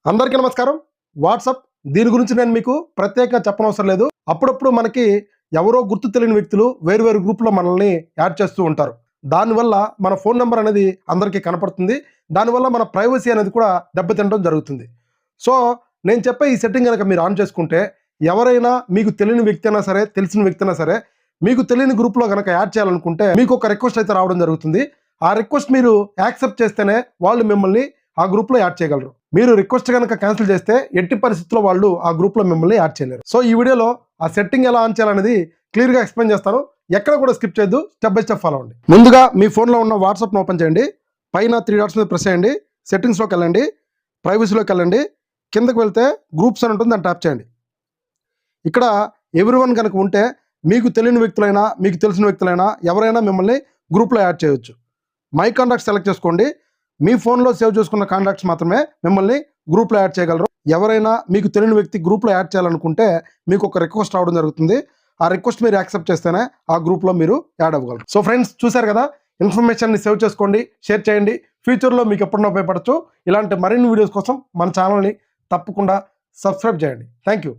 అందరికీ నమస్కారం. వాట్సాప్ దీని గురించి నేను మీకు ప్రత్యేకంగా చెప్పనవసరం లేదు. అప్పుడప్పుడు మనకి ఎవరో గుర్తు తెలియని వ్యక్తులు వేరు గ్రూప్‌లో మనల్ని యాడ్ చేస్తూ ఉంటారు. దానివల్ల మన ఫోన్ నంబర్ అనేది అందరికీ కనపడుతుంది. దానివల్ల మన ప్రైవసీ అనేది కూడా దెబ్బతినడం జరుగుతుంది. సో, నేను చెప్పే ఈ సెట్టింగ్ గనక మీరు ఆన్ చేసుకుంటే ఎవరైనా మీకు తెలియని వ్యక్తి అయినా సరే, తెలిసిన వ్యక్తి అయినా సరే మీకు తెలియని గ్రూప్‌లో గనక యాడ్ చేయాలనుకుంటే మీకు ఒక రిక్వెస్ట్ అయితే రావడం జరుగుతుంది. ఆ రిక్వెస్ట్ మీరు యాక్సెప్ట్ చేస్తేనే వాళ్ళు మిమ్మల్ని ఆ గ్రూప్‌లో యాడ్ చేయగలరు. మీరు రిక్వెస్ట్ కనుక క్యాన్సిల్ చేస్తే ఎట్టి పరిస్థితుల్లో వాళ్ళు ఆ గ్రూప్‌లో మిమ్మల్ని యాడ్ చేయలేరు. సో ఈ వీడియోలో ఆ సెట్టింగ్ ఎలా ఆన్ చేయాలనేది క్లియర్‌గా ఎక్స్‌ప్లెయిన్ చేస్తాను. ఎక్కడ కూడా స్కిప్ చేయొద్దు. స్టెప్ బై స్టెప్ ఫాలో అవ్వండి. ముందుగా మీ ఫోన్‌లో ఉన్న వాట్సాప్‌ని ఓపెన్ చేయండి. పైన 3 డాట్స్ మీద ప్రెస్ చేయండి. సెట్టింగ్స్‌లోకి వెళ్ళండి. ప్రైవసీలోకి వెళ్ళండి. కిందకి వెళ్తే గ్రూప్స్ అని ఉంటుంది, దాన్ని ట్యాప్ చేయండి. ఇక్కడ ఎవ్రీవన్ కనుక ఉంటే మీకు తెలియని వ్యక్తులైనా, మీకు తెలిసిన వ్యక్తులైనా ఎవరైనా మిమ్మల్ని గ్రూప్‌లో యాడ్ చేయొచ్చు. మై కాంటాక్ట్స్ సెలెక్ట్ చేసుకోండి. మీ ఫోన్లో సేవ్ చేసుకున్న కాంటాక్ట్స్ మాత్రమే మిమ్మల్ని గ్రూప్‌లో యాడ్ చేయగలరు. ఎవరైనా మీకు తెలియని వ్యక్తి గ్రూప్‌లో యాడ్ చేయాలనుకుంటే మీకు ఒక రిక్వెస్ట్ రావడం జరుగుతుంది. ఆ రిక్వెస్ట్ మీరు యాక్సెప్ట్ చేస్తేనే ఆ గ్రూప్‌లో మీరు యాడ్ అవ్వగలరు. సో ఫ్రెండ్స్, చూశారు కదా, ఇన్ఫర్మేషన్ని సేవ్ చేసుకోండి, షేర్ చేయండి. ఫ్యూచర్లో మీకు ఎప్పుడన్నా ఉపయోగపడచ్చు. ఇలాంటి మరిన్ని వీడియోస్ కోసం మన ఛానల్ని తప్పకుండా సబ్స్క్రైబ్ చేయండి. Thank you.